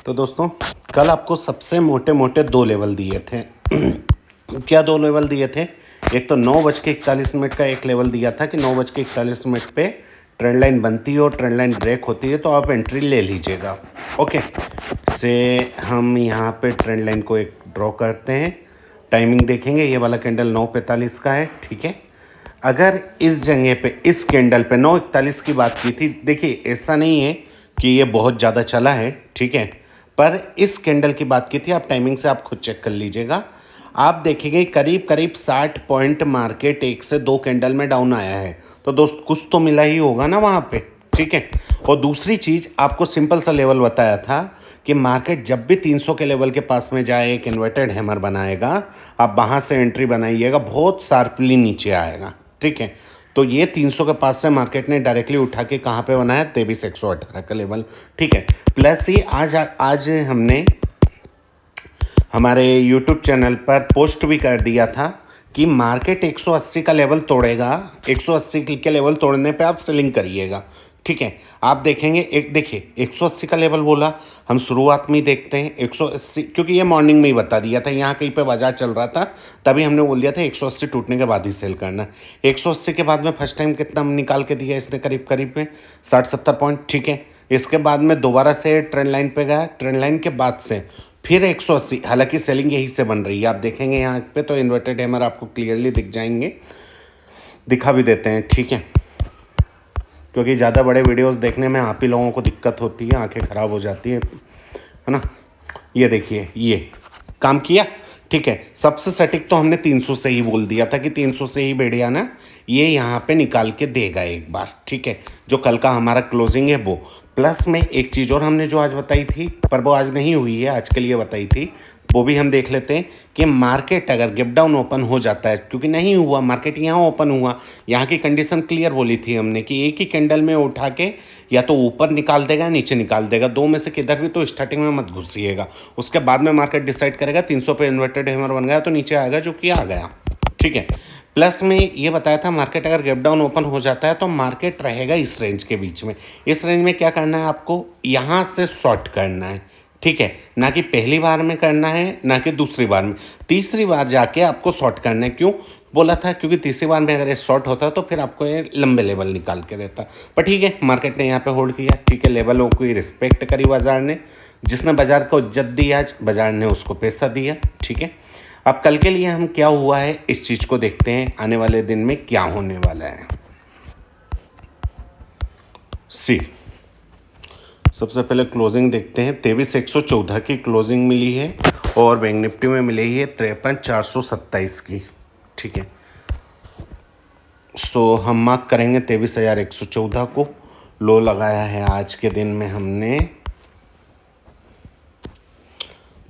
तो दोस्तों कल आपको सबसे मोटे मोटे 2 लेवल दिए थे। क्या 2 लेवल दिए थे? एक तो 9:41 का एक लेवल दिया था कि 9:41 पे ट्रेंड लाइन बनती है और ट्रेंड लाइन ब्रेक होती है तो आप एंट्री ले लीजिएगा। ओके से हम यहाँ पे ट्रेंड लाइन को एक ड्रॉ करते हैं, टाइमिंग देखेंगे। ये वाला कैंडल 9:45 का है, ठीक है। अगर इस जगह पे इस कैंडल पे 9:41 की बात की थी, देखिए ऐसा नहीं है कि ये बहुत ज़्यादा चला है, ठीक है, पर इस कैंडल की बात की थी। आप टाइमिंग से आप खुद चेक कर लीजिएगा। आप देखेंगे करीब करीब 60 पॉइंट मार्केट 1 से 2 कैंडल में डाउन आया है, तो दोस्त कुछ तो मिला ही होगा ना वहाँ पे, ठीक है। और दूसरी चीज़ आपको सिंपल सा लेवल बताया था कि मार्केट जब भी 300 के लेवल के पास में जाए एक इन्वर्टेड हैमर बनाएगा, आप वहाँ से एंट्री बनाइएगा, बहुत शार्पली नीचे आएगा, ठीक है। तो ये 300 के पास से मार्केट ने डायरेक्टली उठा के कहाँ पे बनाया, 23,118 का लेवल, ठीक है। प्लस ही आज हमने हमारे YouTube चैनल पर पोस्ट भी कर दिया था कि मार्केट 180 का लेवल तोड़ेगा, 180 के लेवल तोड़ने पे आप सेलिंग करिएगा, ठीक है। आप देखेंगे, एक देखिए 180 का लेवल बोला, हम शुरुआत में ही देखते हैं 180, क्योंकि ये मॉर्निंग में ही बता दिया था, यहाँ कहीं पे बाजार चल रहा था तभी हमने बोल दिया था 180 टूटने के बाद ही सेल करना। 180 के बाद में फर्स्ट टाइम कितना निकाल के दिया इसने, करीब में 60-70 पॉइंट, ठीक है। इसके बाद में दोबारा से ट्रेंड लाइन पे गया, ट्रेंड लाइन के बाद से फिर 180, हालांकि सेलिंग यही से बन रही है। आप देखेंगे यहाँ पे तो इन्वर्टेड हैमर आपको क्लियरली दिख जाएंगे, दिखा भी देते हैं, ठीक है, क्योंकि ज़्यादा बड़े वीडियोस देखने में आप ही लोगों को दिक्कत होती है, आंखें ख़राब हो जाती है ना। ये देखिए ये काम किया, ठीक है। सबसे सटीक तो हमने 300 से ही बोल दिया था कि 300 से ही बढ़िया ना ये यहाँ पे निकाल के देगा एक बार, ठीक है। जो कल का हमारा क्लोजिंग है वो, प्लस में एक चीज़ और हमने जो आज बताई थी, पर वो आज नहीं हुई है, आज के लिए बताई थी, वो भी हम देख लेते हैं कि मार्केट अगर गैप डाउन ओपन हो जाता है, क्योंकि नहीं हुआ, मार्केट यहाँ ओपन हुआ, यहाँ की कंडीशन क्लियर बोली थी हमने कि एक ही कैंडल में उठा के या तो ऊपर निकाल देगा नीचे निकाल देगा, दो में से किधर भी, तो स्टार्टिंग में मत घुसिएगा। उसके बाद में मार्केट डिसाइड करेगा 300 पे इन्वर्टेड हैमर बन गया तो नीचे आएगा, जो कि आ गया, ठीक है। प्लस में ये बताया था मार्केट अगर गैप डाउन ओपन हो जाता है तो मार्केट रहेगा इस रेंज के बीच में। इस रेंज में क्या करना है आपको, यहाँ से शॉर्ट करना है, ठीक है। ना कि पहली बार में करना है, ना कि दूसरी बार में, तीसरी बार जाके आपको शॉर्ट करना है। क्यों बोला था? क्योंकि तीसरी बार में अगर ये शॉर्ट होता तो फिर आपको ये लंबे लेवल निकाल के देता। पर ठीक है, मार्केट ने यहाँ पे होल्ड किया, ठीक है। लेवलों की रिस्पेक्ट करी बाजार ने, जिसने बाजार को इज्जत दी आज बाजार ने उसको पैसा दिया, ठीक है। अब कल के लिए हम क्या हुआ है इस चीज़ को देखते हैं, आने वाले दिन में क्या होने वाला है। सी सबसे पहले क्लोजिंग देखते हैं। 23,114 की क्लोजिंग मिली है और बैंक निफ्टी में मिली है 53,427 की, ठीक है। सो हम मार्क करेंगे 23,114 को। लो लगाया है आज के दिन में हमने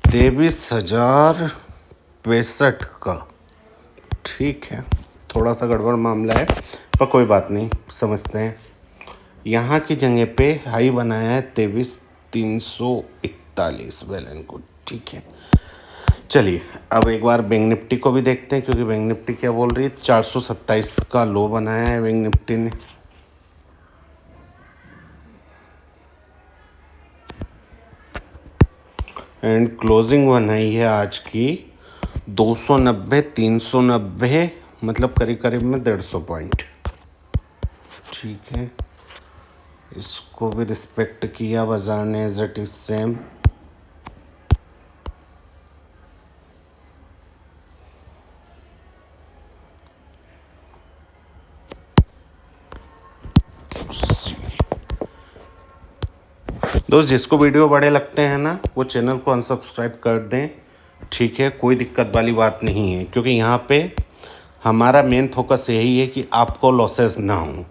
23,062 का, ठीक है। थोड़ा सा गड़बड़ मामला है पर कोई बात नहीं, समझते हैं। यहाँ की जगह पे हाई बनाया है 23,341, वेल एंड गुड, ठीक है। चलिए अब एक बार बैंक निफ्टी को भी देखते हैं, क्योंकि बैंक निफ्टी क्या बोल रही है। 427 का लो बनाया है बैंक निफ्टी ने, एंड क्लोजिंग बनाई है आज की 290, 390, मतलब करीब में 150 पॉइंट, ठीक है। इसको भी रिस्पेक्ट किया बाजार ने एज इट इज सेम। दोस्त जिसको वीडियो बड़े लगते हैं ना, वो चैनल को अनसब्सक्राइब कर दें, ठीक है। कोई दिक्कत वाली बात नहीं है, क्योंकि यहाँ पे हमारा मेन फोकस यही है कि आपको लॉसेस ना हो।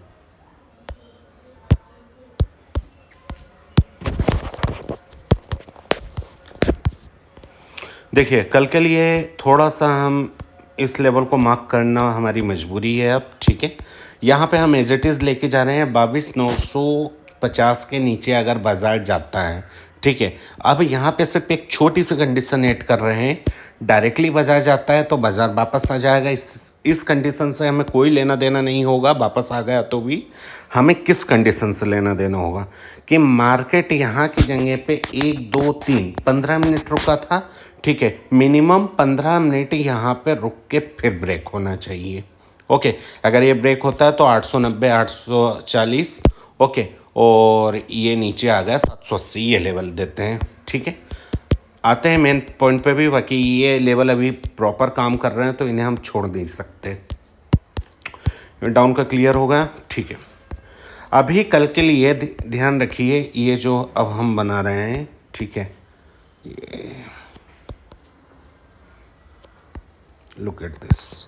देखिए कल के लिए थोड़ा सा हम इस लेवल को मार्क करना हमारी मजबूरी है अब, ठीक है। यहाँ पे हम एज इट इज़ लेके जा रहे हैं 22,950 के नीचे अगर बाजार जाता है, ठीक है। अब यहाँ पे सिर्फ एक छोटी सी कंडीशन ऐड कर रहे हैं, डायरेक्टली बाजार जाता है तो बाजार वापस आ जाएगा। इस कंडीशन से हमें कोई लेना देना नहीं होगा, वापस आ गया तो भी हमें किस कंडीशन से लेना देना होगा कि मार्केट यहाँ की जगह पे 1 2 3 15 मिनट रुका था, ठीक है। मिनिमम 15 मिनट यहाँ पे रुक के फिर ब्रेक होना चाहिए, ओके। अगर ये ब्रेक होता है तो 890 840, ओके, और ये नीचे आ गया 780, ये लेवल देते हैं, ठीक है। आते हैं मेन पॉइंट पे भी, बाकी ये लेवल अभी प्रॉपर काम कर रहे हैं तो इन्हें हम छोड़ नहीं सकते। डाउन का क्लियर हो गया, ठीक है। अभी कल के लिए ध्यान रखिए, ये जो अब हम बना रहे हैं, ठीक है, लुक एट दिस,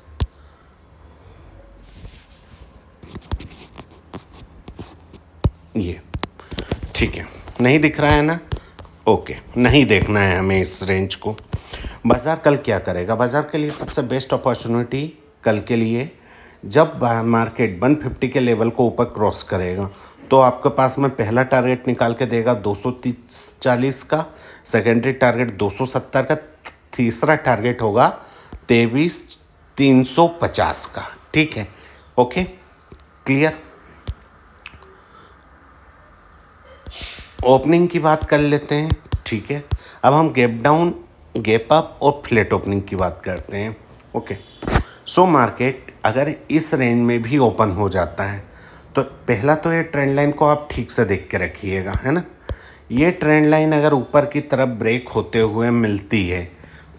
ये ठीक है, नहीं दिख रहा है ना, ओके। नहीं देखना है हमें इस रेंज को। बाज़ार कल क्या करेगा? बाज़ार के लिए सबसे बेस्ट अपॉर्चुनिटी कल के लिए, जब मार्केट 150 के लेवल को ऊपर क्रॉस करेगा तो आपके पास में पहला टारगेट निकाल के देगा 240 का, सेकेंडरी टारगेट 270 का, तीसरा टारगेट होगा 23,350 का, ठीक है, ओके, क्लियर। ओपनिंग की बात कर लेते हैं, ठीक है। अब हम गैप डाउन, गैप अप और फ्लैट ओपनिंग की बात करते हैं, ओके। सो मार्केट अगर इस रेंज में भी ओपन हो जाता है तो पहला तो ये ट्रेंड लाइन को आप ठीक से देख के रखिएगा, है ना। ये ट्रेंड लाइन अगर ऊपर की तरफ ब्रेक होते हुए मिलती है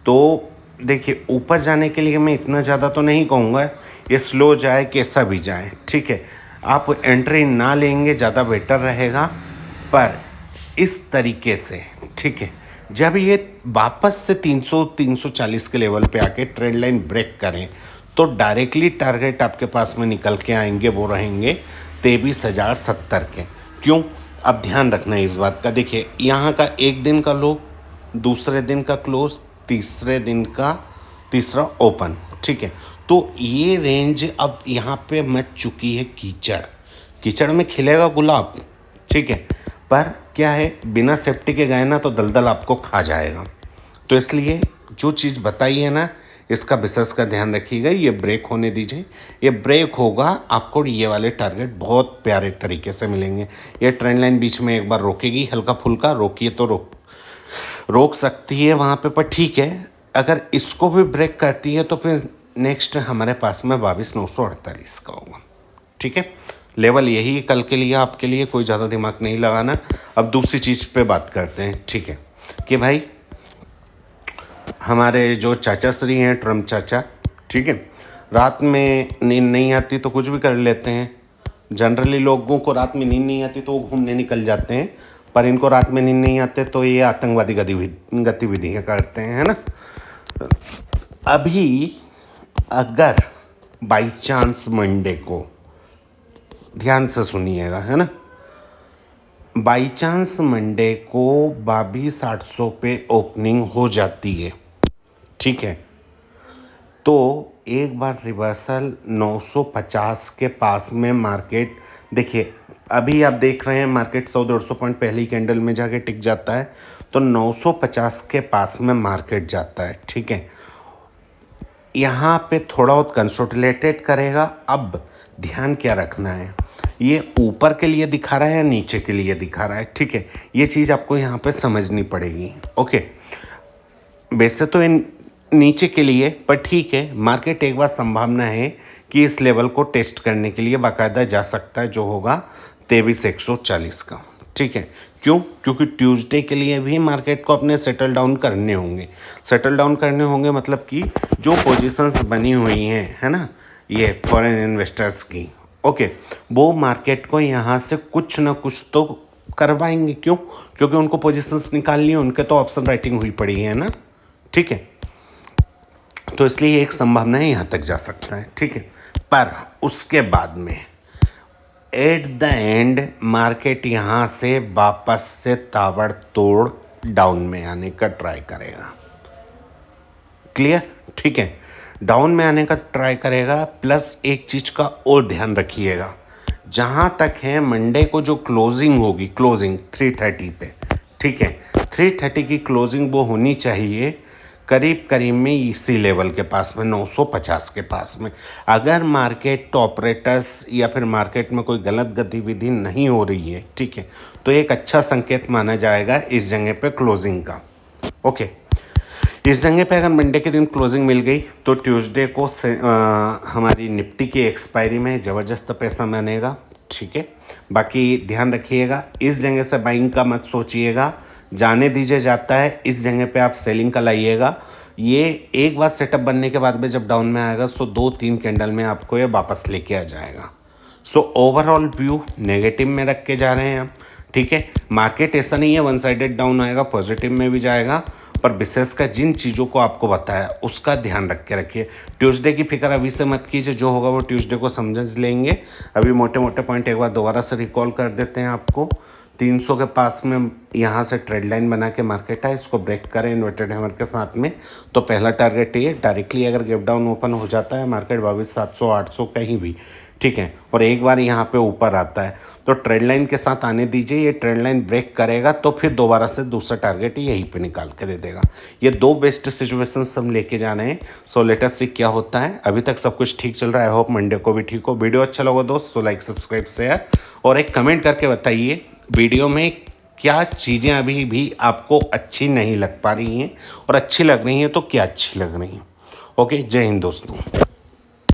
तो देखिए, ऊपर जाने के लिए मैं इतना ज़्यादा तो नहीं कहूँगा, ये स्लो जाए कैसा भी जाए, ठीक है। आप एंट्री ना लेंगे ज़्यादा बेटर रहेगा, पर इस तरीके से, ठीक है, जब ये वापस से 300-340 के लेवल पे आके ट्रेंड लाइन ब्रेक करें तो डायरेक्टली टारगेट आपके पास में निकल के आएंगे, वो रहेंगे 23,070 के। क्यों? अब ध्यान रखना है इस बात का। देखिए, यहाँ का एक दिन का लो, दूसरे दिन का क्लोज, तीसरे दिन का तीसरा ओपन, ठीक है। तो ये रेंज अब यहाँ पे मच चुकी है कीचड़, कीचड़ में खिलेगा गुलाब, ठीक है, पर क्या है, बिना सेफ्टी के गए ना तो दलदल आपको खा जाएगा। तो इसलिए जो चीज़ बताई है ना, इसका विशेष का ध्यान रखिएगा। ये ब्रेक होने दीजिए, ये ब्रेक होगा, आपको ये वाले टारगेट बहुत प्यारे तरीके से मिलेंगे। ये ट्रेंड लाइन बीच में एक बार रोकेगी, हल्का फुल्का रोकिए तो रोक सकती है वहाँ पे, पर ठीक है। अगर इसको भी ब्रेक करती है तो फिर नेक्स्ट हमारे पास में 22,948 का होगा, ठीक है। लेवल यही कल के लिए, आपके लिए कोई ज़्यादा दिमाग नहीं लगाना। अब दूसरी चीज़ पे बात करते हैं, ठीक है, कि भाई हमारे जो चाचा श्री हैं, ट्रम्प चाचा, ठीक है, रात में नींद नहीं आती तो कुछ भी कर लेते हैं। जनरली लोगों को रात में नींद नहीं आती तो वो घूमने निकल जाते हैं, पर इनको रात में नींद नहीं आते तो ये आतंकवादी गतिविधियाँ करते हैं, है ना। अभी अगर बाई चांस मंडे को, ध्यान से सुनिएगा, है ना, बाई चांस मंडे को 22,800 पे ओपनिंग हो जाती है, ठीक है, तो एक बार रिवर्सल 950 के पास में मार्केट, देखिए अभी आप देख रहे हैं मार्केट 100-150 पॉइंट पहली कैंडल में जाके टिक जाता है तो 950 के पास में मार्केट जाता है, ठीक है। यहाँ पे थोड़ा बहुत कंसोलिडेटेड करेगा। अब ध्यान क्या रखना है, ये ऊपर के लिए दिखा रहा है या नीचे के लिए दिखा रहा है, ठीक है, ये चीज़ आपको यहाँ पे समझनी पड़ेगी, ओके। वैसे तो इन नीचे के लिए, पर ठीक है, मार्केट एक बार संभावना है कि इस लेवल को टेस्ट करने के लिए बाकायदा जा सकता है, जो होगा 23,140 का, ठीक है। क्यों? क्योंकि ट्यूसडे के लिए भी मार्केट को अपने सेटल डाउन करने होंगे। सेटल डाउन करने होंगे मतलब कि जो पोजीशंस बनी हुई हैं, है ना, ये फॉरेन इन्वेस्टर्स की, ओके, वो मार्केट को यहाँ से कुछ ना कुछ तो करवाएंगे। क्यों? क्योंकि उनको पोजीशंस निकालनी है, उनके तो ऑप्शन राइटिंग हुई पड़ी है ना, ठीक है। तो इसलिए एक संभावना है यहाँ तक जा सकता है, ठीक है। पर उसके बाद में एट द एंड मार्केट यहाँ से वापस से ताबड़तोड़ डाउन में आने का ट्राई करेगा, क्लियर, ठीक है, डाउन में आने का ट्राई करेगा। प्लस एक चीज़ का और ध्यान रखिएगा, जहाँ तक है मंडे को जो क्लोजिंग होगी, क्लोजिंग 330 पे, ठीक है, 330 की क्लोजिंग वो होनी चाहिए करीब करीब में इसी लेवल के पास में 950 के पास में। अगर मार्केट ऑपरेटर्स या फिर मार्केट में कोई गलत गतिविधि नहीं हो रही है, ठीक है, तो एक अच्छा संकेत माना जाएगा इस जगह पे क्लोजिंग का। ओके, इस जगह पे अगर मंडे के दिन क्लोजिंग मिल गई तो ट्यूसडे को हमारी निफ्टी की एक्सपायरी में ज़बरदस्त पैसा बनेगा, ठीक है। बाकी ध्यान रखिएगा, इस जगह से बाइंग का मत सोचिएगा, जाने दीजिए जाता है। इस जगह पे आप सेलिंग का लाइएगा। ये एक बार सेटअप बनने के बाद में जब डाउन में आएगा सो 2-3 कैंडल में आपको ये वापस लेके आ जाएगा। सो ओवरऑल व्यू नेगेटिव में रख के जा रहे हैं हम, ठीक है। मार्केट ऐसा नहीं है वन साइडेड डाउन आएगा, पॉजिटिव में भी जाएगा, पर विशेष कर जिन चीज़ों को आपको बताया उसका ध्यान रख के रखिए। ट्यूसडे की फिक्र अभी से मत कीजिए, जो होगा वो ट्यूसडे को समझ लेंगे। अभी मोटे मोटे पॉइंट एक बार दोबारा से रिकॉल कर देते हैं आपको। 300 के पास में यहाँ से ट्रेड लाइन बना के मार्केट है, इसको ब्रेक करें इन्वर्टेड हैमर के साथ में, तो पहला टारगेट ये डायरेक्टली अगर गैप डाउन ओपन हो जाता है मार्केट 22,700 800 कहीं भी, ठीक है, और एक बार यहाँ पे ऊपर आता है तो ट्रेड लाइन के साथ आने दीजिए। ये ट्रेड लाइन ब्रेक करेगा तो फिर दोबारा से दूसरा टारगेट यहीं पे निकाल के दे देगा। ये दो बेस्ट सिचुएशंस हम लेके जाने हैं। सो लेट अस सी क्या होता है। अभी तक सब कुछ ठीक चल रहा है, आई होप मंडे को भी ठीक हो। वीडियो अच्छा लगा दोस्त तो लाइक सब्सक्राइब शेयर और एक कमेंट करके बताइए वीडियो में क्या चीज़ें अभी भी आपको अच्छी नहीं लग पा रही हैं, और अच्छी लग रही हैं तो क्या अच्छी लग रही हैं। ओके, जय हिंद दोस्तों।